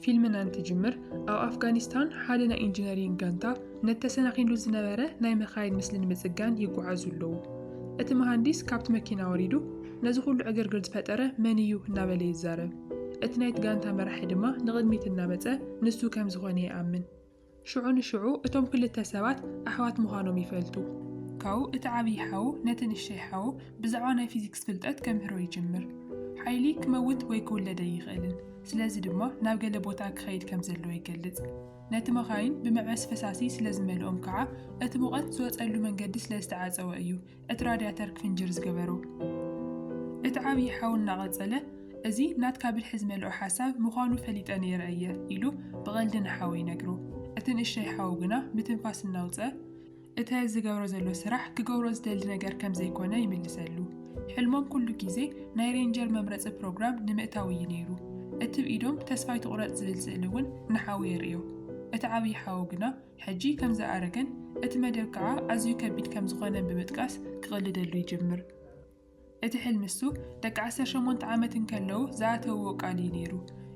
ፊልምና እንትጅምር ኣብ ኣፍጋኒስታን ሓደ ናይ ኢንጂነሪንግ ጋንታ ነተሰናኺሉ ዝነበረ ናይ መኻይን ምስሊ ንምጽጋን ይጓዓዙ ኣለዉ። እቲ መሃንዲስ ካብቲ መኪና ወሪዱ ነዚ ኩሉ ዕግርግር ዝፈጠረ መን እዩ እናበለ ይዛረብ። እቲ ናይቲ ጋንታ መራሒ ድማ ንቕድሚት እናመጸ ንሱ ከም ዝኾነ ይኣምን። ሽዑ ንሽዑ እቶም ክልተ ሰባት ኣሕዋት ምዃኖም ይፈልጡ። ካብኡ እቲ ዓብዪ ሓዉ ነቲ ንእሽተይ ሓዉ ብዛዕባ ናይ ፊዚክስ ፍልጠት ከምህሮ ይጅምር። ሓይሊ ክመውት ወይ ክውለደ ይኽእልን ስለዚ ድማ ናብ ገለ ቦታ ክኸይድ ከም ዘለዎ ይገልጽ። ነቲ መኻይን ብመዕበስ ፈሳሲ ስለ ዝመልኦም ከዓ እቲ ሙቐት ዝወጸሉ መንገዲ ስለ ዝተዓጸወ እዩ እቲ ራድያተር ክፍንጅር ዝገበሮ። እቲ ዓብዪ ሓዉ እናቐጸለ እዚ ናትካ ብልሒ ዝመልኦ ሓሳብ ምዃኑ ፈሊጠ ነይረ እየ ኢሉ ብቐልዲ ንሓዉ ይነግሮ። እቲ ንእሽተይ ሓዉ ግና ብትንፋስ እናውፅአ እቲ ዝገብሮ ዘሎ ስራሕ ክገብሮ ዝደሊ ነገር ከም ዘይኮነ ይምልሰሉ። ሕልሞም ኩሉ ግዜ ናይ ሬንጀር መምረፂ ፕሮግራም ንምእታው እዩ ነይሩ። እቲ ብኢዶም ተስፋይ ትቑረጽ ዝብል ስእሊ እውን ንሓዉ የርእዮ። እቲ ዓብዪ ሓዉ ግና ሕጂ ከም ዝኣረገን እቲ መደብ ከዓ ኣዝዩ ከቢድ ከም ዝኾነ ብምጥቃስ ክቕልደሉ ይጅምር። እቲ ሕልሚ እሱ ደቂ 18 ዓመት እንከለዉ ዝኣተውዎ ቃል እዩ ነይሩ።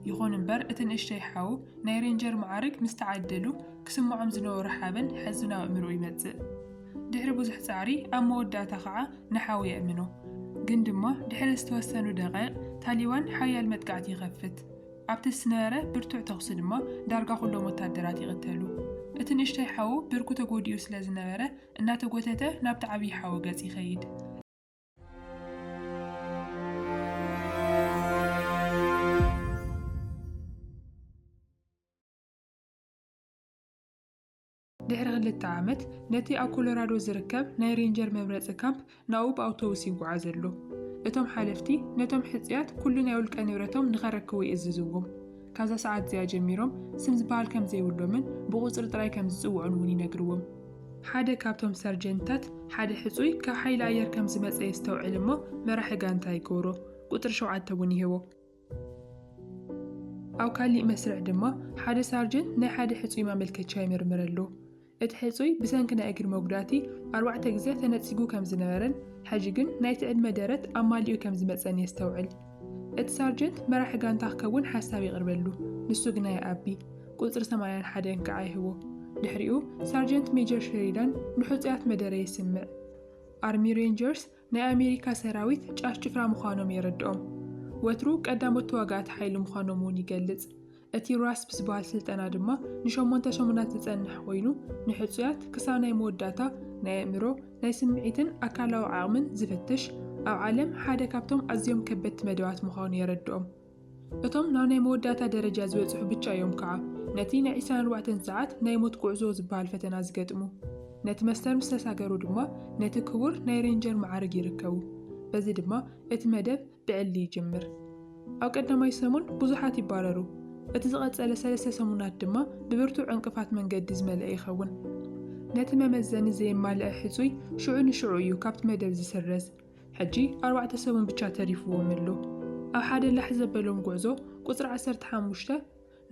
ይኹን እምበር እቲ ንእሽተይ ሓዉ ናይ ሬንጀር ማዕርግ ምስ ተዓደሉ ክስምዖም ዝነበሩ ሓበን ሕዚ ናብ ኣእምሮኡ ይመጽእ። ድሕሪ ብዙሕ ጻዕሪ ኣብ መወዳእታ ከዓ ንሓዉ የእምኖ። ግን ድማ ድሕሪ ዝተወሰኑ ደቂቕ ታሊባን ሓያል መጥቃዕቲ ይኸፍት። ኣብቲ ዝነበረ ብርቱዕ ተኽሲ ድማ ዳርጋ ኩሎም ወታደራት ይቕተሉ። እቲ ንእሽተይ ሓዉ ብርኩ ተጎዲኡ ስለ ዝነበረ እናተጎተተ ናብቲ ዓብዪ ሓዉ ገጽ ይኸይድ። ድሕሪ 2 ዓመት ነቲ ኣብ ኮሎራዶ ዝርከብ ናይ ሬንጀር መምረፂ ካምፕ ናብኡ ብኣውቶቡስ ይጓዓዝ ኣሎ። እቶም ሓለፍቲ ነቶም ሕፅያት ኩሉ ናይ ውልቀ ንብረቶም ንኸረክቡ ይእዝዝዎም። ካብዛ ሰዓት እዚኣ ጀሚሮም ስም ዝበሃል ከም ዘይብሎምን ብቑፅሪ ጥራይ ከም ዝጽውዑን እውን ይነግርዎም። ሓደ ካብቶም ሰርጀንታት ሓደ ሕፁይ ካብ ሓይሊ ኣየር ከም ዝመፀ የስተውዕል እሞ መራሒ ጋንታ ይገብሮ። ቁጥሪ 7 እውን ይህቦ። ኣብ ካሊእ መስርዕ ድማ ሓደ ሳርጀንት ናይ ሓደ ሕፁይ ማመልከቻ ይምርምር ኣሎ። እቲ ሕፁይ ብሰንኪ ናይ እግሪ መጉዳእቲ 4 ግዜ ተነፂጉ ከም ዝነበረን ሕጂ ግን ናይቲ ዕድመ ደረት ኣማሊኡ ከም ዝመፀን የስተውዕል። እቲ ሳርጀንት መራሒ ጋንታ ክከውን ሓሳብ ይቕርበሉ። ንሱ ግና ይኣቢ። ቁፅሪ 81 ከዓ ይህቦ። ድሕሪኡ ሳርጀንት ሜጀር ሸሪዳን ንሕፁያት መደረ ይስምዕ። ኣርሚ ሬንጀርስ ናይ ኣሜሪካ ሰራዊት ጫፍ ጭፍራ ምዃኖም የረድኦም። ወትሩ ቀዳሞት ተዋጋእቲ ሓይሊ ምዃኖም እውን ይገልጽ። እቲ ራስ ብዝበሃል ስልጠና ድማ ን8 ሰሙናት ዝጸንሕ ኮይኑ ንሕፁያት ክሳብ ናይ መወዳእታ ናይ ኣእምሮ ናይ ስምዒትን ኣካላዊ ዓቕምን ዝፍትሽ ኣብ ዓለም ሓደ ካብቶም ኣዝዮም ከበድቲ መደባት ምዃኑ የረድኦም። እቶም ናብ ናይ መወዳእታ ደረጃ ዝበጽሑ ብቻ እዮም ከዓ ነቲ ናይ 24 ሰዓት ናይ ሞት ጉዕዞ ዝበሃል ፈተና ዝገጥሙ። ነቲ መስተር ምስ ተሳገሩ ድማ ነቲ ክቡር ናይ ሬንጀር ማዕርግ ይርከቡ። በዚ ድማ እቲ መደብ ብዕሊ ይጅምር። ኣብ ቀዳማይ ሰሙን ብዙሓት ይባረሩ። እቲ ዝቐጸለ 3 ሰሙናት ድማ ብብርቱዕ ዕንቅፋት መንገዲ ዝመልአ ይኸውን። ነቲ መመዘኒ ዘየማልአ ሕፁይ ሽዑ ንሽዑ እዩ ካብቲ መደብ ዝስረዝ። ሕጂ 4 ሰሙን ብቻ ተሪፍዎም ኣሎ። ኣብ ሓደ ላሕ ዘበሎም ጉዕዞ ቁፅሪ 15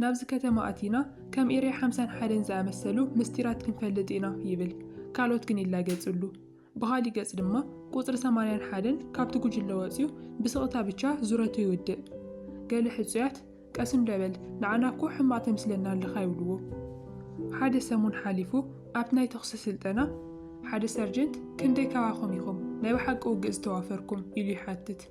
ናብዚ ከተማ ኣቲና ከም ኤርያ 51 ዝኣመሰሉ ምስጢራት ክንፈልጥ ኢና ይብል። ካልኦት ግን ይላገጽሉ። ብኻሊእ ገጽ ድማ ቁፅሪ 81 ካብቲ ጉጅለ ወፂኡ ብስቕታ ብቻ ዙረቱ ይውድእ። ገለ ሕፁያት ቀስ እንደበል ንዓና እኮ ሕማቕ ተምስለና ኣለኻ ይብልዎ። ሓደ ሰሙን ሓሊፉ ኣብ ናይ ተኽሲ ስልጠና ሓደ ሰርጀንት ክንደይ ካባኹም ኢኹም ናይ ብሓቂ ውግእ ዝተዋፈርኩም ኢሉ ይሓትት።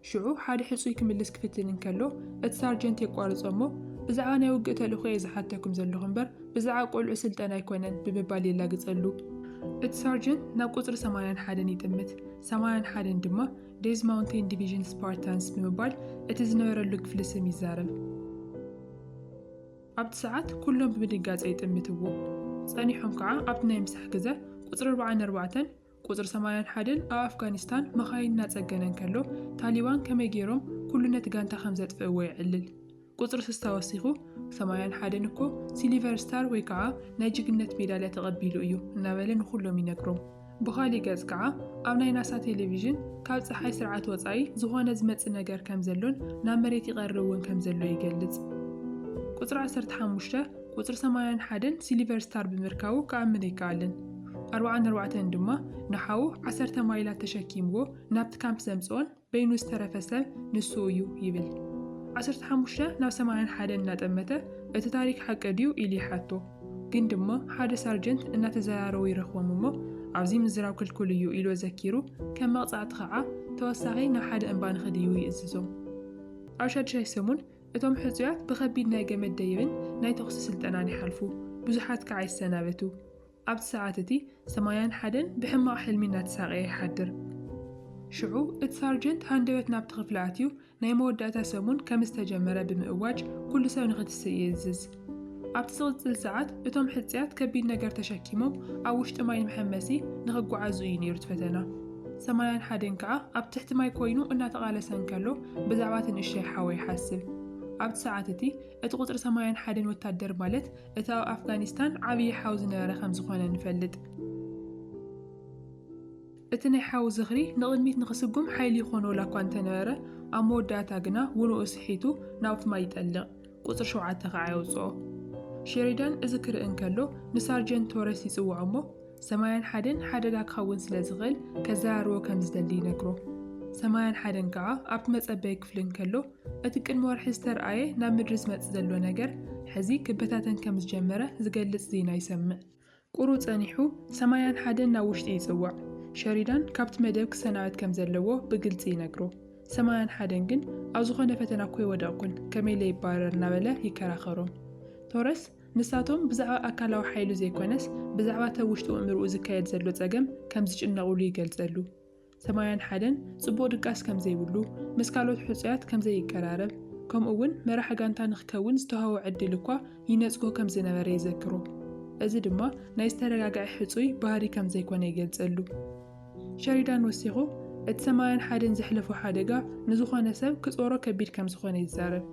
ሽዑ ሓደ ሕፁይ ክምልስ ክፍትን እንከሎ እቲ ሳርጀንት የቋርጾ እሞ ብዛዕባ ናይ ውግእ ተልእኮ እየ ዝሓተኩም ዘለኹ እምበር ብዛዕባ ቆልዑ ስልጠና ኣይኮነን ብምባል የላግጸሉ። እቲ ሳርጀንት ናብ ቁፅሪ 81 ይጥምት። 81 ድማ ዴዝ ማውንቴን ዲቪዥን ስፓርታንስ ብምባል እቲ ዝነበረሉ ክፍሊ ስም ይዛረብ። ኣብቲ ሰዓት ኩሎም ብድንጋጸ ይጥምትዎ። ጸኒሖም ከዓ ኣብቲ ናይ ምሳሕ ግዜ ቁፅሪ 44 ቁፅሪ 81 ኣብ ኣፍጋኒስታን መኻይን እናጸገነ እንከሎ ታሊባን ከመይ ገይሮም ኩሉ ነቲ ጋንታ ከም ዘጥፍእዎ ይዕልል። ቁፅሪ 6 ወሲኹ 81 እኮ ሲልቨር ስታር ወይ ከዓ ናይ ጅግነት ሜዳልያ ተቐቢሉ እዩ እናበለ ንኩሎም ይነግሮም። ብኻሊእ ገጽ ከዓ ኣብ ናይ ናሳ ቴሌቪዥን ካብ ፀሓይ ስርዓት ወፃኢ ዝኾነ ዝመጽእ ነገር ከም ዘሎን ናብ መሬት ይቐርብ እውን ከም ዘሎ ይገልጽ። ቁፅሪ 15 ቁፅሪ 81 ሲልቨር ስታር ብምርካቡ ከኣምን ኣይከኣልን። 44 ድማ ንሓዉ 10 ማይላት ተሸኪምዎ ናብቲ ካምፕ ዘምጽኦን በይኑ ዝተረፈ ሰብ ንሱ እዩ ይብል። 15 ናብ 81 እናጠመተ እቲ ታሪክ ሓቂ ድዩ ኢሉ ይሓቶ ግን ድማ ሓደ ሳርጀንት እናተዘራረቡ ይረኽቦም እሞ ኣብዚ ምዝራብ ክልክል እዩ ኢሉ ዘኪሩ ከም መቕጻዕቲ ከዓ ተወሳኺ ናብ ሓደ እምባ ንኽድይቡ ይእዝዞም ኣብ ሻድሻይ ሰሙን እቶም ሕጹያት ብኸቢድ ናይ ገመድ ደይብን ናይ ተኽሲ ስልጠናን ይሓልፉ ብዙሓት ከዓ ይሰናበቱ ኣብቲ ሰዓት እቲ 81 ብሕማቕ ሕልሚ እናተሳቐየ ይሓድር ሽዑ እቲ ሳርጀንት ሃንደበት ናብቲ ክፍሊ ኣትዩ ናይ መወዳእታ ሰሙን ከም ዝተጀመረ ብምእዋጅ ኩሉ ሰብ ንኽትስእ ይእዝዝ ኣብቲ ዝቕፅል ሰዓት እቶም ሕጽያት ከቢድ ነገር ተሸኪሞም ኣብ ውሽጢ ማይ መሐመሲ ንኽጓዓዙ እዩ ነይሩ ፈተና 81 ከዓ ኣብ ትሕቲ ማይ ኮይኑ እናተቓለሰ እንከሎ ብዛዕባ ንእሽተይ ሓወ ይሓስብ ኣብቲ ሰዓት እቲ ቁፅሪ 81 ወታደር ማለት እቲ ኣብ ኣፍጋኒስታን ዓብዪ ሓው ዝነበረ ከም ዝኾነ ንፈልጥ እቲ ናይ ሓው ዝኽሪ ንቕድሚት ንኽስጉም ሓይሊ ይኾኖ ወላ እኳ እንተነበረ ኣብ መወዳእታ ግና ውንኡ ስሒቱ ናብቲ ማይ ይጠልቕ ቁፅሪ 7 ከዓ የውፅኦ ሸሪዳን እዚ ክርኢ እንከሎ ንሳርጀንት ቶረስ ይጽውዖ እሞ 81 ሓደጋ ክኸውን ስለ ዝኽእል ከዘራርቦ ከም ዝደሊ ይነግሮ 81 ከዓ ኣብቲ መጸበዪ ክፍሊ እንከሎ እቲ ቅድሚ ወርሒ ዝተረኣየ ናብ ምድሪ ዝመጽእ ዘሎ ነገር ሕዚ ክበታተን ከም ዝጀመረ ዝገልጽ ዜና ይሰምዕ ቁሩ ጸኒሑ 81 ናብ ውሽጢ ይጽዋዕ ሸሪዳን ካብቲ መደብ ክሰናበት ከም ዘለዎ ብግልጽ ይነግሮ 81 ግን ኣብ ዝኾነ ፈተና እኮ ይወደቕኩን ከመይ ለይባረር እናበለ ይከራኸሮም ቶረስ ንሳቶም ብዛዕባ ኣካላዊ ሓይሉ ዘይኮነስ ብዛዕባ ተውሽጡ እምርኡ ዝካየድ ዘሎ ጸገም ከም ዝጭነቕሉ ይገልጸሉ 81 ጽቡቕ ድቃስ ከም ዘይብሉ ምስ ካልኦት ሕጹያት ከም ዘይቀራረብ ከምኡውን መራሒ ጋንታ ንኽከውን ዝተዋህቦ ዕድል እኳ ይነጽጎ ከም ዝነበረ ይዘክሮ እዚ ድማ ናይ ዝተረጋግዐ ሕጹይ ባህሪ ከም ዘይኮነ ይገልጸሉ ሸሪዳን ወሲኹ እቲ 81 ዘሕለፎ ሓደጋ ንዝኾነ ሰብ ክጾሮ ከቢድ ከም ዝኾነ ይዛረብ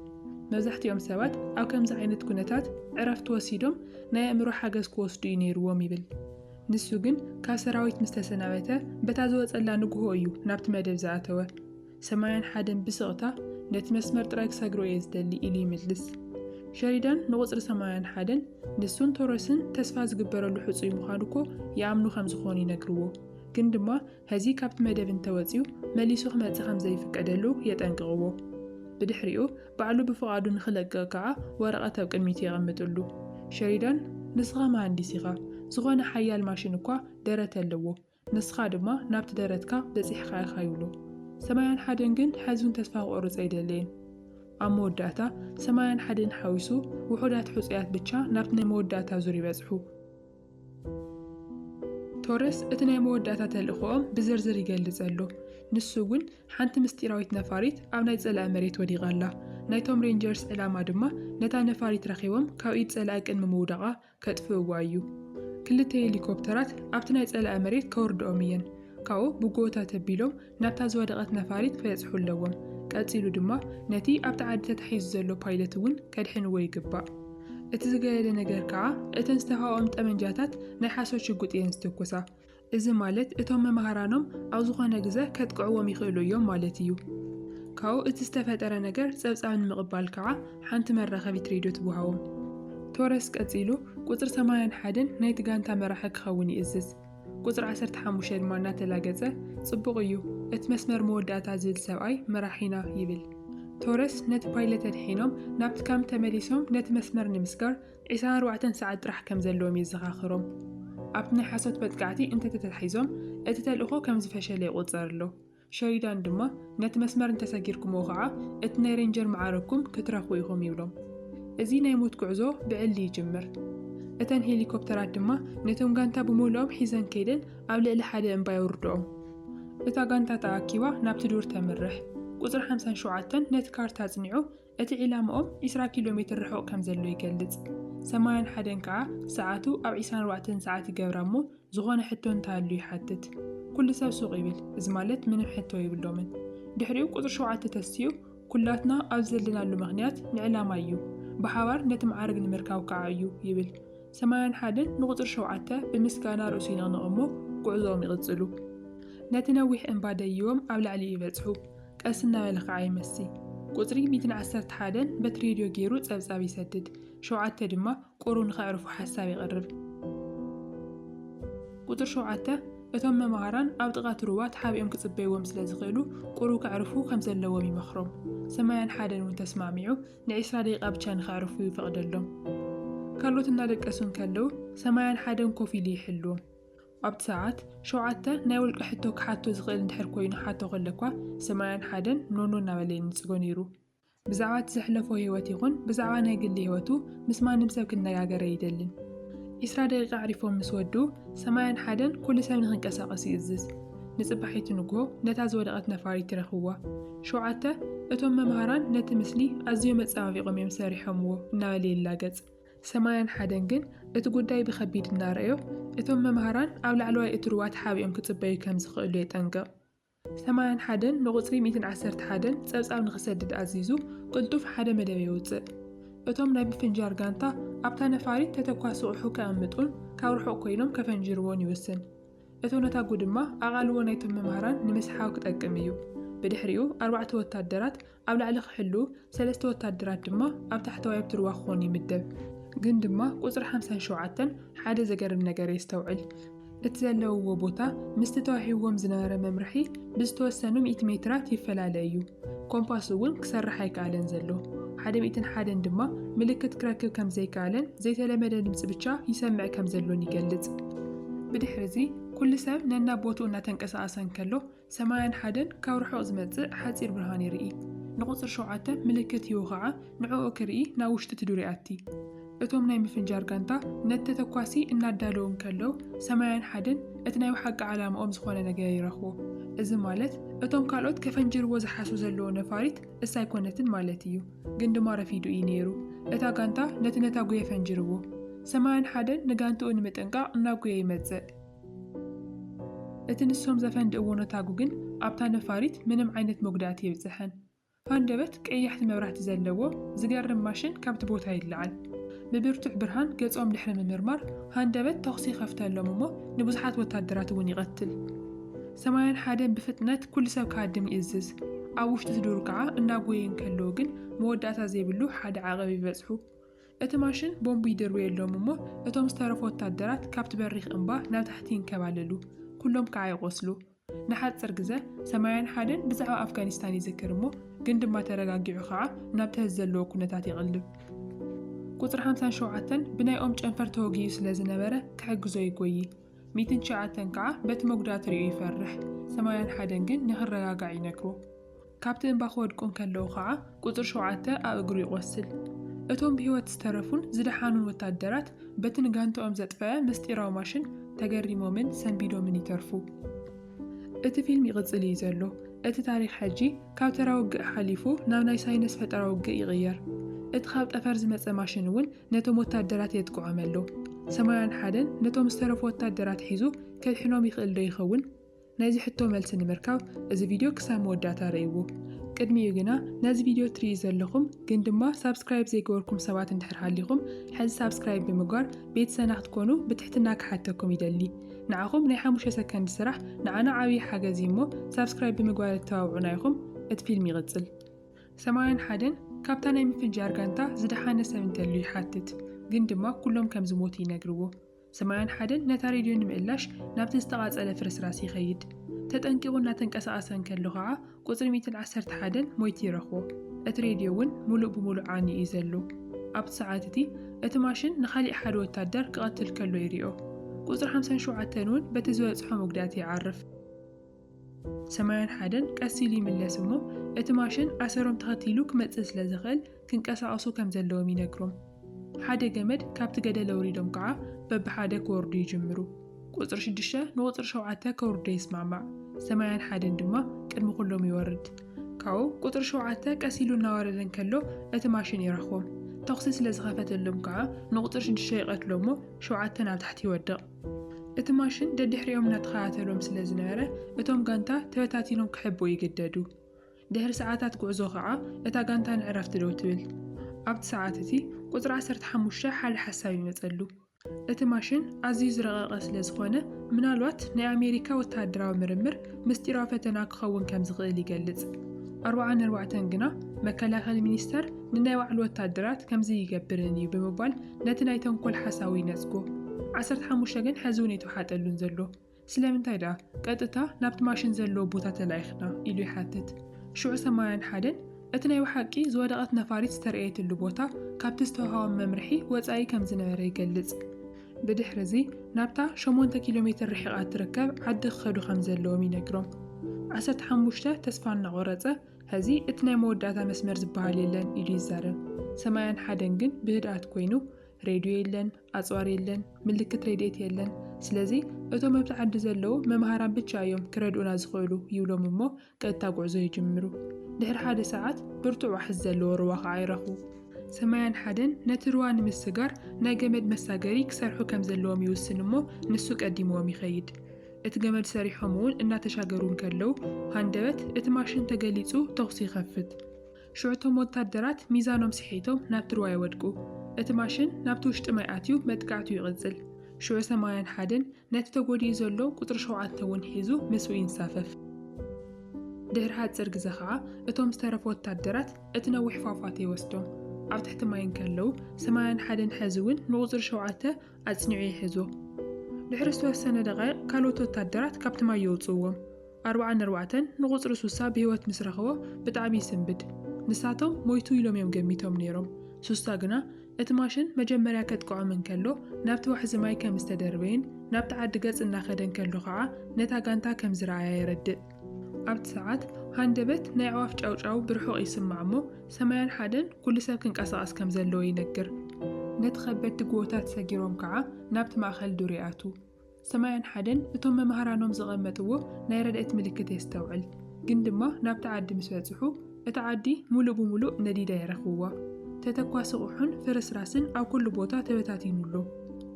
መብዛሕትኦም ሰባት ኣብ ከምዚ ዓይነት ኩነታት ዕረፍቲ ወሲዶም ናይ ኣእምሮ ሓገዝ ክወስዱ እዩ ነይሩዎም ይብል ንሱ ግን ካብ ሰራዊት ምስ ተሰናበተ በታ ዝወፀላ ንግሆ እዩ ናብቲ መደብ ዝኣተወ 81 ብስቕታ ነቲ መስመር ጥራይ ክሰግሮ እየ ዝደሊ ኢሉ ይምልስ ሸሪዳን ንቁፅሪ 81 ንሱን ቶረስን ተስፋ ዝግበረሉ ሕጹይ ምዃኑ እኮ ይኣምኑ ከም ዝኾኑ ይነግርዎ ግን ድማ ሕዚ ካብቲ መደብ እንተወፂኡ መሊሱ ክመጽእ ከም ዘይፍቀደሉ የጠንቅቕዎ ብድሕሪኡ ባዕሉ ብፍቓዱ ንኽለቅቕ ከዓ ወረቐት ኣብ ቅድሚቱ የቐምጥሉ ሸሪዳን ንስኻ መሃንዲስ ኢኻ ዝኾነ ሓያል ማሽን እኳ ደረት ኣለዎ ንስኻ ድማ ናብቲ ደረትካ በፂሕካ ኢኻ ይብሎ 81 ግን ሕዙን ተስፋ ክቆርፅ ኣይደለየን ኣብ መወዳእታ 81 ሓዊሱ ውሑዳት ሕጹያት ብቻ ናብቲ ናይ መወዳእታ ዙር ይበጽሑ ቶረስ እቲ ናይ መወዳእታ ተልእኾኦም ብዝርዝር ይገልጽ ኣሎ ንሱ እውን ሓንቲ ምስጢራዊት ነፋሪት ኣብ ናይ ጸላእ መሬት ወዲቓላ ናይቶም ሬንጀርስ ዕላማ ድማ ነታ ነፋሪት ረኺቦም ካብ ኢድ ጸላእ ቅድሚ ምውዳቓ ከጥፍእዋ እዩ ክልተ ሄሊኮፕተራት ኣብቲ ናይ ጸላእ መሬት ከወርድኦም እየን ካብኡ ብጎቦታት ኣቢሎም ናብታ ዝወደቐት ነፋሪት ከየጽሑ ኣለዎም ቀጺሉ ድማ ነቲ ኣብቲ ዓዲ ተታሒዙ ዘሎ ፓይለት እውን ከድሕንዎ ይግባእ እቲ ዝገየለ ነገር ከዓ እተን ዝተሃብኦም ጠመንጃታት ናይ ሓሶት ሽጉጥ እየን ዝትኩሳ እዚ ማለት እቶም መምሃራኖም ኣብ ዝኾነ ግዜ ከጥቅዕዎም ይኽእሉ እዮም ማለት እዩ ካብኡ እቲ ዝተፈጠረ ነገር ጸብጻብ ንምቕባል ከዓ ሓንቲ መራኸቢት ሬድዮ ትወሃቦም ቶረስ ቀጺሉ ቁፅሪ 81 ናይቲ ጋንታ መራሒ ክኸውን ይእዝዝ ቁፅሪ 15 ድማ እናተላገጸ ጽቡቕ እዩ እቲ መስመር መወዳእታ ዝብል ሰብኣይ መራሒና ይብል ቶረስ ነቲ ፓይለት ኣድሒኖም ናብቲ ካምፕ ተመሊሶም ነቲ መስመር ንምስጋር 24 ሰዓት ጥራሕ ከም ዘለዎም ይዘኻኽሮም ኣብቲ ናይ ሓሶት መጥቃዕቲ እንተተታሒዞም እቲ ተልእኾ ከም ዝፈሸለ ይቝጸር ኣሎ ሸሪዳን ድማ ነቲ መስመር እንተሰጊርኩምዎ ከዓ እቲ ናይ ሬንጀር መዓረግኩም ክትረኽቡ ኢኹም ይብሎም እዚ ናይ ሞት ጉዕዞ ብዕሊ ይጅምር እተን ሄሊኮፕተራት ድማ ነቶም ጋንታ ብምሉኦም ሒዘን ከይደን ኣብ ልዕሊ ሓደ እምባ የውርድኦም እታ ጋንታ ተኣኪባ ናብቲ ዱር ተምርሕ ቁፅሪ 57 ነቲ ካርታ ጽኒዑ እቲ ዒላምኦም 20 ኪሎ ሜትር ርሑቕ ከም ዘሎ ይገልጽ 81 ከዓ ሰዓቱ ኣብ 24 ሰዓት ይገብራ እሞ ዝኾነ ሕቶ እንተሃልዩ ይሓትት ኩሉ ሰብ ሱቕ ይብል እዚ ማለት ምንም ሕቶ ይብሎምን ድሕሪኡ ቁፅሪ 7 ተስቲዩ ኩላትና ኣብ ዘለናሉ ምኽንያት ንዕላማ እዩ ብሓባር ነቲ መዓርግ ንምርካብ ከዓ እዩ ይብል 81 ንቁፅሪ 7 ብምስጋና ርእሱ ይነቕንቕ እሞ ጉዕዞኦም ይቕጽሉ ነቲ ነዊሕ እምባ ደይቦም ኣብ ላዕሊ ይበጽሑ ቀስ እናበለ ከዓ ይመሲ ቁፅሪ 111 በቲ ሬድዮ ገይሩ ጸብጻብ ይሰድድ 7 ድማ ቁሩ ንኸዕርፉ ሓሳብ ይቐርብ ቁፅሪ 7 እቶም መምሃራን ኣብ ጥቓት ሩባት ሓቢኦም ክጽበይዎም ስለ ዝኽእሉ ቁሩ ክዕርፉ ከም ዘለዎም ይመኽሮም። 81 እውን ተስማሚዑ ን20 ደቂቓ ብቻ ንኽዕርፉ ይፈቕደሎም። ካልኦት እናደቀሱን ከለዉ 81 ኮፍ ኢሉ ይሕልዎም። ኣብቲ ሰዓት 7 ናይ ውልቀ ሕቶ ክሓቶ ዝኽእል እንድሕር ኮይኑ ሓቶ ከለኳ 81 ኖኖ እናበለ ይንጽጎ ነይሩ። ብዛዕባ እቲ ዘሕለፎ ህይወት ይኹን ብዛዕባ ናይ ግሊ ህይወቱ ምስ ማንም ሰብ ክነጋገር ኣይደልን። 20 ደቂቓ ዕሪፎም ምስ ወዱ 81 ኩሉ ሰብ ንኽንቀሳቐስ ይእዝዝ። ንጽባሒት ንግሆ ነታ ዝወደቐት ነፋሪት ይረኽብዋ። 7 እቶም መምሃራን ነቲ ምስሊ ኣዝዮም መጸባቢቖም እዮም ሰሪሖምዎ እናበለ ይላገጽ። 81 ግን እቲ ጉዳይ ብኸቢድ እናረአዮ እቶም መምሃራን ኣብ ላዕለዋይ እቲ ሩባት ሓቢኦም ክጽበዩ ከም ዝኽእሉ የጠንቅቕ። 81 ንቝጽሪ 111 ጸብጻብ ንኽሰድድ ኣዚዙ ቅልጡፍ ሓደ መደብ የውፅእ። እቶም ናይ ብፍንጃር ጋንታ ኣብታ ነፋሪት ተተኳሲ ቑሑ ከኣምጡን ካብ ርሑቕ ኮይኖም ከፈንጅርዎን ይውስን። እቶነታጉ ድማ ኣቓልዎ ናይቶም መምሃራን ንምስሓው ክጠቅም እዩ። ብድሕሪኡ 4 ወታደራት ኣብ ላዕሊ ክሕሉ 3 ወታደራት ድማ ኣብ ታሕተዋይ ኣብቲ ሩባ ክኾኑ ይምደብ። ግን ድማ ቁጽሪ 57 ሓደ ዘገርም ነገር የስተውዕል። እቲ ዘለውዎ ቦታ ምስቲ ተዋሂብዎም ዝነበረ መምርሒ ብዝተወሰኑ 100 ሜትራት ይፈላለ እዩ። ኮምፓስ እውን ክሰርሕ ኣይከኣለን ዘሎ። 101 ድማ ምልክት ክረክብ ከም ዘይከኣለን ዘይተለመደ ድምፂ ብቻ ይሰምዕ ከም ዘሎን ይገልጽ። ብድሕሪ እዚ ኩሉ ሰብ ነናቦቱ እናተንቀሳቐሰ እንከሎ 81 ካብ ርሑቕ ዝመጽእ ሓጺር ብርሃን ይርኢ። ንቁጽሪ 7 ምልክት ይሁ ከዓ ንዕኡ ክርኢ ናብ ውሽጢ ትዱር ይኣቲ። እቶም ናይ ምፍንጃር ጋንታ ነቲ ተተኳሲ እናዳለዉ እንከለዉ 81 እቲ ናይ ሓቂ ዓላምኦም ዝኾነ ነገር ይረኽቦ። እዚ ማለት እቶም ካልኦት ከፈንጅርዎ ዝሓሱ ዘለዎ ነፋሪት እሳ ኣይኮነትን ማለት እዩ። ግን ድማ ረፊዱ እዩ ነይሩ። እታ ጋንታ ነቲ ነታጉየ ፈንጅርዎ። 81 ንጋንትኡ ንምጥንቃቕ እናጉየ ይመጽእ። እቲ ንሶም ዘፈንድእዎ ነታጉ ግን ኣብታ ነፋሪት ምንም ዓይነት መጉዳእቲ የብጽሐን። ሃንደበት ቀያሕቲ መብራህቲ ዘለዎ ዝገርም ማሽን ካብቲ ቦታ ይለዓል። ብብርቱዕ ብርሃን ገጾም ድሕሪ ምምርማር ሃንደበት ተኽሲ ኸፍተሎም እሞ ንብዙሓት ወታደራት እውን ይቐትል። 81 ብፍጥነት ኩሉ ሰብ ካድም ይእዝዝ። ኣብ ውሽጢ ትዱር ከዓ እናጎየ እንከለዉ ግን መወዳእታ ዘይብሉ ሓደ ዓቐብ ይበጽሑ። እቲ ማሽን ቦምቡ ይድርብየሎም እሞ እቶም ዝተረፉ ወታደራት ካብቲ በሪኽ እምባ ናብ ታሕቲ ይንከባለሉ። ኩሎም ከዓ ይቖስሉ። ንሓጽር ግዜ 81 ብዛዕባ ኣፍጋኒስታን ይዝክር እሞ ግን ድማ ተረጋጊዑ ከዓ ናብ ተህዝ ዘለዎ ኩነታት ይቕልብ። ቁጽሪ 57 ብናይ ኦም ጨንፈር ተወጊዩ ስለ ዝነበረ ክሕግዞ ይጎይ። 109 ከዓ በቲ መጉዳእቲ ርእዩ ይፈርሕ። 81 ግን ንኽረጋጋዕ ይነግሮ። ካብቲ እምባ ክወድቁ እንከለዉ ከዓ ቁጽሪ 7 ኣብ እግሩ ይቖስል። እቶም ብህይወት ዝተረፉን ዝደሓኑን ወታደራት በቲ ንጋንትኦም ዘጥፈአ ምስጢራዊ ማሽን ተገሪሞምን ሰንቢዶምን ይተርፉ። እቲ ፊልም ይቕጽል እዩ ዘሎ። እቲ ታሪኽ ሕጂ ካብ ተራ ውግእ ሓሊፉ ናብ ናይ ሳይነስ ፈጠራ ውግእ ይቕየር። እቲ ካብ ጠፈር ዝመጸ ማሽን እውን ነቶም ወታደራት የጥቅዖም ኣሎ። 81 ነቶም ዝተረፉ ወታደራት ሒዙ ከድሕኖም ይኽእል ዶ ይኸውን? ናይዚ ሕቶ መልሲ ንምርካብ እዚ ቪድዮ ክሳብ መወዳእታ ርእይዎ። ቅድሚኡ ግና ነዚ ቪድዮ ትርእዩ ዘለኹም ግን ድማ ሳብስክራይብ ዘይገበርኩም ሰባት እንድሕር ሃሊኹም ሕዚ ሳብስክራይብ ብምግባር ቤተሰብና ክትኮኑ ብትሕትና ክሓተኩም ይደሊ። ንዓኹም ናይ 5 ሰከንድ ስራሕ ንዓና ዓብዪ ሓገዝ እሞ ሳብስክራይብ ብምግባር እተባብዑና ኢኹም። እቲ ፊልም ይቕጽል። 81 ካብታ ናይ ምፍንጃር ጋንታ ዝደሓነ ሰብ እንተሉ ይሓትት። ግን ድማ ኩሎም ከም ዝሞቱ ይነግርዎ። 81 ነታ ሬድዮ ንምእላሽ ናብቲ ዝተቓጸለ ፍርስራስ ይኸይድ። ተጠንቂቑ እናተንቀሳቐሰ እንከሎ ከዓ ቁጽሪ 111 ሞይቲ ይረኽቦ። እቲ ሬድዮ እውን ሙሉእ ብሙሉእ ዓንዩ እዩ ዘሎ። ኣብቲ ሰዓት እቲ ማሽን ንኻሊእ ሓደ ወታደር ክቐትል ከሎ ይሪኦ። ቁጽሪ 57 እውን በቲ ዝበጽሖ መጉዳእቲ ይዓርፍ። 81 ቀስ ኢሉ ይምለስ እሞ እቲ ማሽን ኣሰሮም ተኸቲሉ ክመጽእ ስለ ዝኽእል ክንቀሳቐሱ ከም ዘለዎም ይነግሮም። ሓደ ገመድ ካብቲ ገደል ኣውሪዶም ከዓ በብሓደ ክወርዱ ይጅምሩ። ቁጽሪ 6 ንቁጽሪ 7 ከወርዱ ይስማማዕ። 81 ድማ ቅድሚ ኩሎም ይወርድ። ካብኡ ቁጽሪ 7 ቀስ ኢሉ እናወረደ እንከሎ እቲ ማሽን ይረኽቦም። ተኽሲ ስለ ዝኸፈተሎም ከዓ ንቁጽሪ 6 ይቐትሎ እሞ 7 ናብ ታሕቲ ይወድቕ። እቲ ማሽን ደድሕሪኦም እናተኸታተሎም ስለ ዝነበረ እቶም ጋንታ ተበታቲኖም ክሕብኡ ይግደዱ። ድሕሪ ሰዓታት ጉዕዞ ከዓ እታ ጋንታ ንዕረፍቲ ደው ትብል። ኣብቲ ሰዓት ቁጽሪ 15 ሓደ ሓሳብ ይመጸሉ። እቲ ማሽን ኣዝዩ ዝረቐቐ ስለ ዝኾነ ምናልባት ናይ ኣሜሪካ ወታደራዊ ምርምር ምስጢራዊ ፈተና ክኸውን ከም ዝኽእል ይገልጽ። 44 ግና መከላኸሊ ሚኒስተር ንናይ ባዕሉ ወታደራት ከምዚ ይገብርን እዩ ብምባል ነቲ ናይ ተንኮል ሓሳቡ ይነጽጎ። 15 ግን ሕዚ እውን የተሓጠሉን ዘሎ። ስለምንታይ ዳ ቀጥታ ናብቲ ማሽን ዘለዎ ቦታ ተላኢኽና ኢሉ ይሓትት። ሽዑ 81 እቲ ናይ ወሓቂ ዝወደቐት ነፋሪት ዝተርኣየትሉ ቦታ ካብቲ ዝተዋሃቦ መምርሒ ወጻኢ ከም ዝነበረ ይገልጽ። ብድሕሪዚ ናብታ 8 ኪሎ ሜትር ርሒቓ ትርከብ ዓዲ ክኸዱ ከም ዘለዎም ይነግሮም። 15 ተስፋ እናቆረጸ ሕዚ እቲ ናይ መወዳእታ መስመር ዝበሃል የለን ኢሉ ይዛረብ። 81 ግን ብህድኣት ኮይኑ ሬድዮ የለን፣ ኣጽዋር የለን፣ ምልክት ሬድኤት የለን። ስለዚ እቶም ኣብቲ ዓዲ ዘለዉ መምሃራን ብቻ እዮም ክረድኡና ዝኽእሉ ይብሎም እሞ ቀጥታ ጉዕዞ ይጅምሩ። ድሕሪ 1 ሰዓት ብርቱዕ ዋሕዝ ዘለዎ ሩባ ከዓ ይረኽቡ። 81 ነቲ ሩባ ንምስጋር ናይ ገመድ መሳገሪ ክሰርሑ ከም ዘለዎም ይውስን እሞ ንሱ ቀዲምዎም ይኸይድ። እቲ ገመድ ሰሪሖም እውን እናተሻገሩ እንከለዉ ሃንደበት እቲ ማሽን ተገሊጹ ተኹሲ ይኸፍት። ሽዑቶም ወታደራት ሚዛኖም ስሒቶም ናብቲ ሩባ ይወድቁ። እቲ ማሽን ናብቲ ውሽጢ ማይ ኣትዩ መጥቃዕቱ ይቕጽል። ሽዑ 81 ነቲ ተጎዲኡ ዘሎ ቁጥሪ 7 እውን ሒዙ ምስኡ ይንሳፈፍ። ድሕሪ ሓፂር ግዜ ከዓ እቶም ዝተረፉ ወታደራት እቲ ነዊሕ ፏፏቴ ይወስዶም። ኣብ ትሕቲ ማይ እንከለዉ 81 ሕዚ እውን ንቁፅሪ 7 ኣጽኒዑ ይሕዞ። ድሕሪ ዝተወሰነ ደቂቕ ካልኦት ወታደራት ካብቲ ማይ የውፅዎም። 44 ንቁፅሪ 60 ብህይወት ምስ ረኸቦ ብጣዕሚ ይስንብድ። ንሳቶም ሞይቱ ኢሎም እዮም ገሚቶም ነይሮም። ሱሳ ግና እቲ ማሽን መጀመርያ ከጥቅዖም እንከሎ ናብቲ ዋሕዚ ማይ ከም ዝተደርበይን ናብቲ ዓዲ ገጽ እናኸደ እንከሎ ከዓ ነታ ጋንታ ከም ዝረኣያ የረድእ። ኣብቲ ሰዓት ሃንደበት ናይ ኣዕዋፍ ጫውጫው ብርሑቕ ይስማዕ እሞ 81 ኩሉ ሰብ ክንቀሳቐስ ከም ዘለዎ ይነግር። ነቲ ከበድቲ ጎቦታት ሰጊሮም ከዓ ናብቲ ማእኸል ዱር ይኣቱ። 81 እቶም መምሃራኖም ዝቐመጥዎ ናይ ረድኤት ምልክት የስተውዕል። ግን ድማ ናብቲ ዓዲ ምስ በጽሑ እቲ ዓዲ ሙሉእ ብሙሉእ ነዲዳ ይረኽብዋ። ተተኳሲ ቑሑን ፍርስራስን ኣብ ኩሉ ቦታ ተበታቲኑሉ።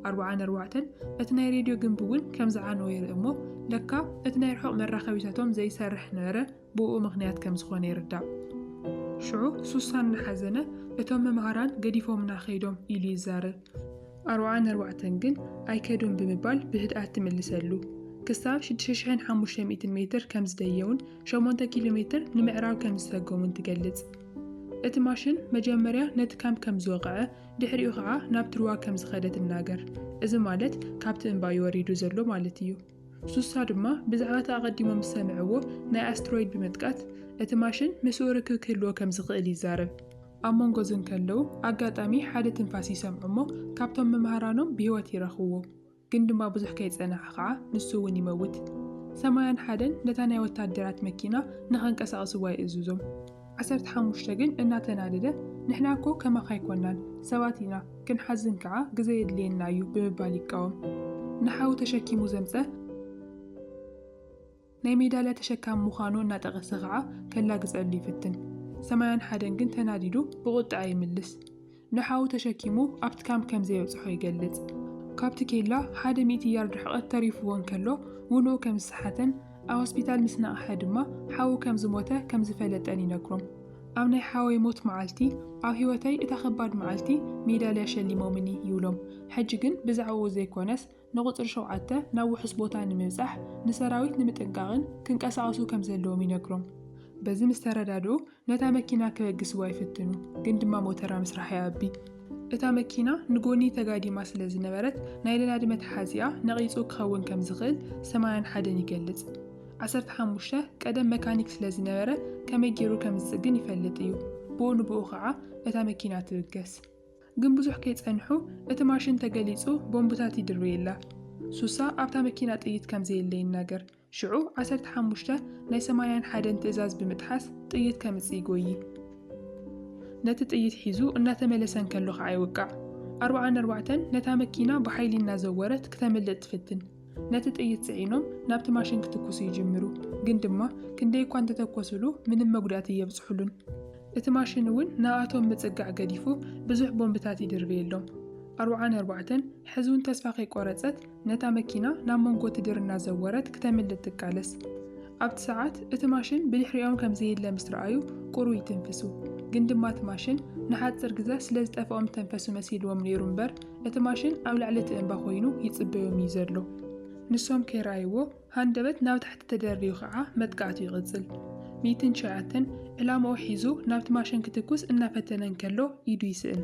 44 እቲ ናይ ሬድዮ ግንቢ እውን ከም ዝዓነወ ይርኢ እሞ ለካ እቲ ናይ ርሑቕ መራኸቢታቶም ዘይሰርሕ ነበረ ብኡ ምኽንያት ከም ዝኾነ ይርዳእ። ሽዑ ሱሳን እናሓዘነ እቶም መምሃራን ገዲፎምና ኸይዶም ኢሉ ይዛረብ። 44 ግን ኣይከዶም ብምባል ብህድኣት ትምልሰሉ። ክሳብ 6500 ሜትር ከም ዝደየውን 8 ኪሎ ሜትር ንምዕራብ ከም ዝሰገሙን ትገልጽ። እቲ ማሽን መጀመርያ ነቲ ካምፕ ከም ዝወቕዐ ድሕሪኡ ከዓ ናብቲ ሩባ ከም ዝኸደ ትናገር። እዚ ማለት ካብቲ እምባ ይወሪዱ ዘሎ ማለት እዩ። ሱሳ ድማ ብዛዕባ እቲ ኣቐዲሞም ዝሰምዕዎ ናይ ኣስትሮይድ ብምጥቃት እቲ ማሽን ምስኡ ርክብ ክህልዎ ከም ዝኽእል ይዛረብ። ኣብ መንጎ ዝንከለዉ ኣጋጣሚ ሓደ ትንፋስ ይሰምዑ እሞ ካብቶም መምሃራኖም ብህይወት ይረኽብዎ። ግን ድማ ብዙሕ ከይጸንሐ ከዓ ንሱ እውን ይመውት። 81 ነታ ናይ ወታደራት መኪና ንኸንቀሳቕስዋ ይእዝዞም። 15 ግን እናተናደደ ንሕና እኮ ከማኻ ኣይኮናን ሰባት ኢና ክንሓዝን ከዓ ግዜ የድልየና እዩ ብምባል ይቃወም። ንሓው ተሸኪሙ ዘምፀ ናይ ሜዳልያ ተሸካሚ ምዃኑ እናጠቐሰ ከዓ ከላግጸሉ ይፍትን። 81 ግን ተናዲዱ ብቁጣ ይምልስ። ንሓው ተሸኪሙ ኣብቲ ካምፕ ከም ዘየብጽሖ ይገልጽ። ካብቲ ኬላ 100 ያርድ ርሕቐት ተሪፍዎ እንከሎ ውንኡ ከም ዝሰሓተን ኣብ ሆስፒታል ምስ ነቕሐ ድማ ሓው ከም ዝሞተ ከም ዝፈለጠን ይነግሮም። ኣብ ናይ ሓወይ ሞት መዓልቲ ኣብ ህይወተይ እታ ከባድ መዓልቲ ሜዳልያ ሸሊሞምኒ ይብሎም። ሕጂ ግን ብዛዕባኡ ዘይኮነስ ንቁፅሪ 7 ናብ ውሕስ ቦታ ንምብጻሕ ንሰራዊት ንምጥንቃቕን ክንቀሳቐሱ ከም ዘለዎም ይነግሮም። በዚ ምስ ተረዳድኡ ነታ መኪና ክበግስዋ ይፍትኑ። ግን ድማ ሞተራ ምስራሕ ይኣቢ። እታ መኪና ንጎኒ ተጋዲማ ስለ ዝነበረት ናይ ነዳዲ መትሓዚኣ ነቒጹ ክኸውን ከም ዝኽእል 81 ይገልጽ። 15 ቀደም መካኒክ ስለ ዝነበረ ከመይ ገይሩ ከም ዝጽግን ይፈልጥ እዩ። ብኡ ንብኡ ከዓ እታ መኪና ትብገስ። ግን ብዙሕ ከይጸንሑ እቲ ማሽን ተገሊጹ ቦምብታት ይድርብየላ። ሱሳ ኣብታ መኪና ጥይት ከም ዘየለ ይናገር። ሽዑ 15 ናይ 81 ትእዛዝ ብምጥሓስ ጥይት ከምጽእ ይጎይ። ነቲ ጥይት ሒዙ እናተመለሰ እንከሎ ከዓ ይውቃዕ። 44 ነታ መኪና ብሓይሊ እናዘወረት ክተምልጥ ትፍትን። ነቲ ጥይት ጽዒኖም ናብቲ ማሽን ክትኩሱ ይጅምሩ። ግን ድማ ክንደይ እኳ እንተተኮሱሉ ምንም መጉዳእቲ የብጽሑሉን። እቲ ማሽን እውን ናብኣቶም ምጽጋዕ ገዲፉ ብዙሕ ቦምብታት ይድርብየሎም። 44 ሕዝውን ተስፋ ከይቆረጸት ነታ መኪና ናብ መንጎ ትድር እናዘወረት ክተምልጥ ትቃለስ። ኣብቲ ሰዓት እቲ ማሽን ብድሕሪኦም ከም ዘየለ ምስ ረኣዩ ቁሩ ይትንፍሱ። ግን ድማ እቲ ማሽን ንሓፅር ግዜ ስለ ዝጠፍኦም ተንፈሱ መሲልዎም ነይሩ እምበር እቲ ማሽን ኣብ ላዕሊ እቲ እምባ ኮይኑ ይጽበዮም እዩ ዘሎ። ንሶም ከይረኣይዎ ሃንደበት ናብ ታሕቲ ተደርብዩ ከዓ መጥቃዕቱ ይቕጽል። 109 ዕላምኡ ሒዙ ናብቲ ማሽን ክትኩስ እናፈተነ እንከሎ ኢዱ ይስእን።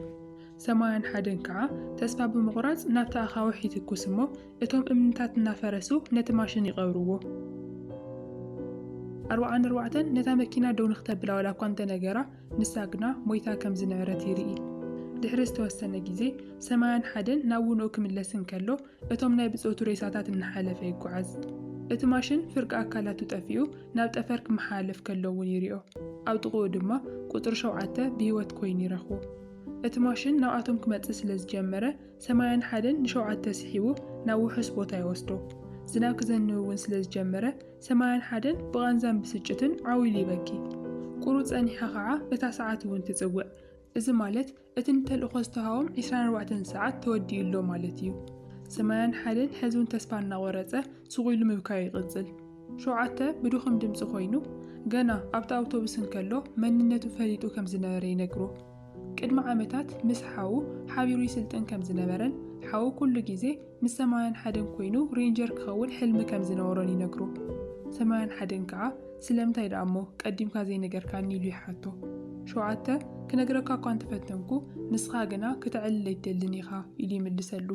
ሰማያን ሓደን ከዓ ተስፋ ብምቑራጽ ናብታ ኣኻውሕ ይትኩስ እሞ እቶም እምንታት እናፈረሱ ነቲ ማሽን ይቐብርዎ። 44 ነታ መኪና ደው ንኽተብላ ዋላ እኳ እንተነገራ ንሳ ግና ሞይታ ከም ዝነበረት ይርኢ። ድሕሪ ዝተወሰነ ግዜ ሰማያን ሓደን ናብ ውንኡ ክምለስ እንከሎ እቶም ናይ ብጾቱ ሬሳታት እናሓለፈ ይጓዓዝ። እቲ ማሽን ፍርቂ ኣካላቱ ጠፊኡ ናብ ጠፈር ክመሓላለፍ ከሎ እውን ይሪኦ። ኣብ ጥቕኡ ድማ ቁጥሪ 7 ብሂወት ኮይኑ ይረኽቦ። እቲ ማሽን ናብኣቶም ክመጽእ ስለ ዝጀመረ ሰማያን ሓደን ን7 ስሒቡ ናብ ውሑስ ቦታ ይወስዶ። ዝናብ ክዘንብ እውን ስለ ዝጀመረ ሰማያን ሓደን ብቐንዛን ብስጭትን ዓዊሉ ይበኪ። ቁሩፅ ጸኒሓ ከዓ እታ ሰዓት እውን ትጽውዕ። እዚ ማለት እቲ ንተልእኾ ዝተሃቦም 24 ሰዓት ተወዲኡሎ ማለት እዩ። ሰማያን ሓደን ሕዝውን ተስፋ እናቆረጸ ስቑኢሉ ምብካዩ ይቕጽል። 7 ብድኹም ድምፂ ኮይኑ ገና ኣብቲ ኣውቶቡስ እንከሎ መንነቱ ፈሊጡ ከም ዝነበረ ይነግሮ። ቅድሚ ዓመታት ምስ ሓው ሓቢሩ ይስልጥን ከም ዝነበረን ሓው ኩሉ ግዜ ምስ ሰማያን ሓደን ኮይኑ ሬንጀር ክኸውን ሕልሚ ከም ዝነበሮን ይነግሮ። ሰማያን ሓደን ከዓ ስለምንታይ ደኣ እሞ ቀዲምካ ዘይነገርካኒ ኢሉ ይሓቶ። 7 ክነግረካ እኳ እንተፈተንኩ ንስኻ ግና ክትዕልል ኣይትደልን ኢኻ ኢሉ ይምልሰሉ።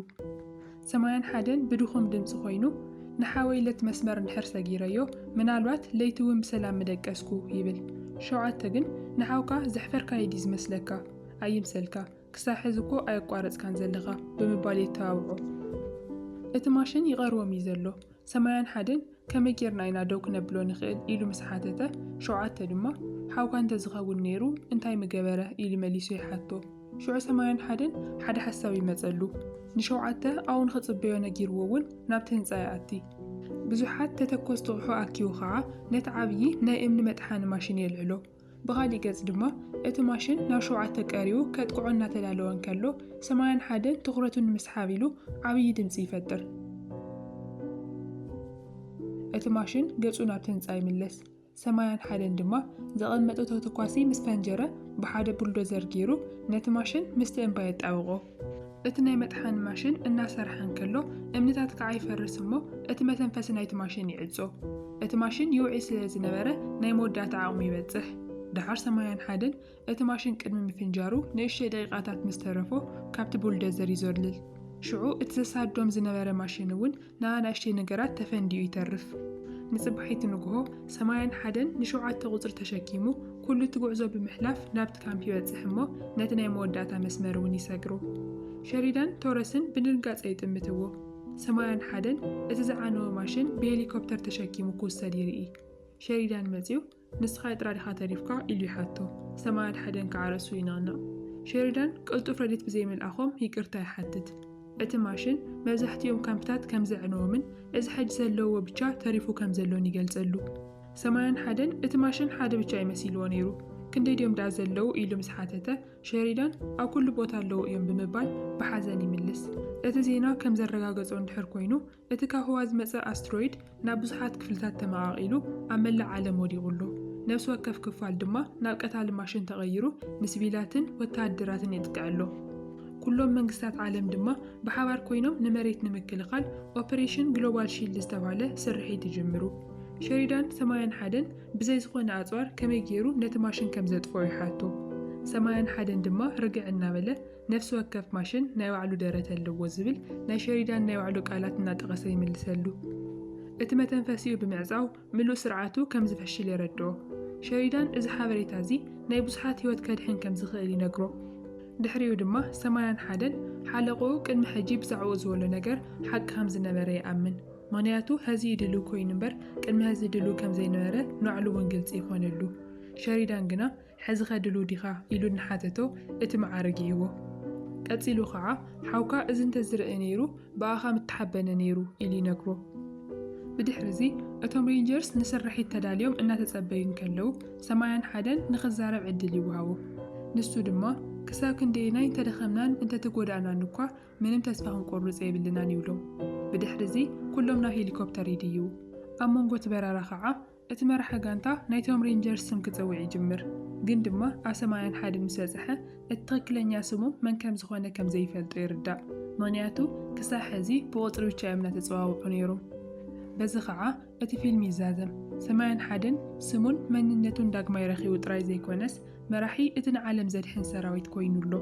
ሰማያን ሓደን ብድኹም ድምፂ ኮይኑ ንሓወይለት መስመር እንድሕር ሰጊረዮ ምናልባት ለይቲ እውን ብሰላም መደቀስኩ ይብል። 7 ግን ንሓውካ ዘሕፈርካዮ ዲ ዝመስለካ ኣይምሰልካ ክሳብ ሕዚ እኮ ኣየቋረፅካን ዘለኻ ብምባል የተባብዖ። እቲ ማሽን ይቐርቦም እዩ ዘሎ። ሰማያን ሓደን ከመይ ጌርና ኢና ደው ክነብሎ ንኽእል ኢሉ ምስ ሓተተ 7 ድማ ሓውካ እንተዝኸውን ነይሩ እንታይ ምገበረ ኢሉ መሊሱ ይሓቶ። ሽዑ ሰማያን ሓደን ሓደ ሓሳብ ይመጸሉ። ን7 ኣብኡ ንኽጽበዮ ነጊርዎ እውን ናብቲ ህንጻ ይኣቲ። ብዙሓት ተተኮስቲ ኣቑሑ ኣኪቡ ከዓ ነቲ ዓብዪ ናይ እምኒ መጥሓኒ ማሽን የልዕሎ። ብኻሊእ ገጽ ድማ እቲ ማሽን ናብ 7 ቀሪቡ ከጥቅዖ እናተዳለወ እንከሎ ሰማያን ሓደን ትኹረቱ ንምስሓብ ኢሉ ዓብዪ ድምፂ ይፈጥር። እቲ ማሽን ገጹ ናብቲ ህንጻ ይምለስ። ሰማያን ሓደን ድማ ዘቐመጠ ተተኳሲ ምስ ፈንጀረ ብሓደ ቡልዶዘር ገይሩ ነቲ ማሽን ምስቲ እምባ የጣብቆ። እቲ ናይ መጥሓኒ ማሽን እናሰርሐ እንከሎ እምንታት ከዓ ይፈርስ እሞ እቲ መተንፈሲ ናይቲ ማሽን ይዕጾ። እቲ ማሽን ይውዒ ስለ ዝነበረ ናይ መወዳእታ ዓቕሙ ይበጽሕ። ድሓር ሰማያን ሓደን እቲ ማሽን ቅድሚ ምፍንጃሩ ንእሽተይ ደቂቓታት ምስ ተረፎ ካብቲ ቡልዶዘር ይዘልል። ሽዑ እቲ ዘሳዶም ዝነበረ ማሽን እውን ንኣናእሽተይ ነገራት ተፈንዲኡ ይተርፍ። ንጽባሒቲ ንግሆ ሰማያን ሓደን ን7 ቁፅሪ ተሸኪሙ ኩሉ እቲ ጉዕዞ ብምሕላፍ ናብቲ ካምፕ ይበጽሕ እሞ ነቲ ናይ መወዳእታ መስመር እውን ይሰግሮ። ሸሪዳን ቶረስን ብድንጋጸ ይጥምትዎ። ሰማያን ሓደን እቲ ዝዓነወ ማሽን ብሄሊኮፕተር ተሸኪሙ ክውሰድ ይርኢ። ሸሪዳን መጺኡ ንስኻ ጥራ ዲኻ ተሪፍካ ኢሉ ይሓቶ። ሰማያን ሓደን ከዓ ርእሱ ይነቕንቕ። ሸሪዳን ቅልጡፍ ረዲት ብዘይምልኣኾም ይቅርታ ይሓትት። እቲ ማሽን መብዛሕትኦም ካምፕታት ከም ዘዕነዎምን እዚ ሕጂ ዘለዎ ብቻ ተሪፉ ከም ዘሎን ይገልጸሉ። ሰማያን ሓደን እቲ ማሽን ሓደ ብቻ ይመሲልዎ ነይሩ። ክንደይ ድዮም ዳ ዘለው ኢሉ ምስ ሓተተ ሸሪዳን ኣብ ኩሉ ቦታ ኣለዉ እዮም ብምባል ብሓዘን ይምልስ። እቲ ዜና ከም ዘረጋገጾ እንድሕር ኮይኑ እቲ ካብ ህዋ ዝመጸ ኣስትሮይድ ናብ ብዙሓት ክፍልታት ተመቓቒሉ ኣብ መላእ ዓለም ወዲቑሎ። ነፍሲ ወከፍ ክፋል ድማ ናብ ቀታሊ ማሽን ተቐይሩ ንሲቪላትን ወተሃደራትን የጥቅዐሎ። ኩሎም መንግስታት ዓለም ድማ ብሓባር ኮይኖም ንመሬት ንምክልኻል ኦፐሬሽን ግሎባል ሺልድ ዝተባሃለ ስርሒት ይጅምሩ። ሸሪዳን ሰማያን ሓደን ብዘይ ዝኾነ ኣጽዋር ከመይ ገይሩ ነቲ ማሽን ከም ዘጥፍኦ ይሓቶ። ሰማያን ሓደን ድማ ርግዕ እናበለ ነፍሲ ወከፍ ማሽን ናይ ባዕሉ ደረት ኣለዎ ዝብል ናይ ሸሪዳን ናይ ባዕሉ ቃላት እናጠቐሰ ይምልሰሉ። እቲ መተንፈሲኡ ብምዕጻው ምሉእ ስርዓቱ ከም ዝፈሽል የረድኦ። ሸሪዳን እዚ ሓበሬታ እዚ ናይ ብዙሓት ህይወት ከድሕን ከም ዝኽእል ይነግሮ። ድሕሪኡ ድማ ሰማያን ሓደን ሓለቑኡ ቅድሚ ሕጂ ብዛዕባኡ ዝበሎ ነገር ሓቂ ከም ዝነበረ ይኣምን። ምክንያቱ ሕዚ ይድልው ኮይኑ እምበር ቅድሚ ሕዚ ድልው ከም ዘይነበረ ንባዕሉ እውን ግልፂ ይኾነሉ። ሸሪዳን ግና ሕዚ ኸድልው ዲኻ ኢሉ ንሓተቶ እቲ መዓርግ ይዎ። ቀፂሉ ከዓ ሓውካ እዚ እንተዝርአ ነይሩ ብኣኻ ምትሓበነ ነይሩ ኢሉ ይነግሮ። ብድሕሪ እዚ እቶም ሬንጀርስ ንስራሒት ተዳልዮም እናተጸበዩ እንከለዉ ሰማያን ሓደን ንኽዛረብ ዕድል ይወሃቦ። ንሱ ድማ ክሳብ ክንደየናይ እንተደኸምናን እንተተጎዳእናን እኳ ምንም ተስፋ ክንቆርፅ የብልናን ይብሎም። ብድሕሪ እዚ ኩሎም ናብ ሄሊኮፕተር ይድይቡ። ኣብ መንጎ እቲ በረራ ከዓ እቲ መራሒ ጋንታ ናይቶም ሬንጀርስ ስም ክፀውዕ ይጅምር። ግን ድማ ኣብ ሰማያን ሓደን ምስ በጽሐ እቲ ትክክለኛ ስሙ መን ከም ዝኾነ ከም ዘይፈልጦ ይርዳእ። ምክንያቱ ክሳብ ሕዚ ብቁፅሪ ብቻ እዮም እናተፀዋውዑ ነይሮም። በዚ ከዓ እቲ ፊልም ይዛዘም። ሰማያን ሓደን ስሙን መንነቱን ዳግማ ይረኺቡ ጥራይ ዘይኮነስ መራሒ እቲ ንዓለም ዘድሕን ሰራዊት ኮይኑሎ።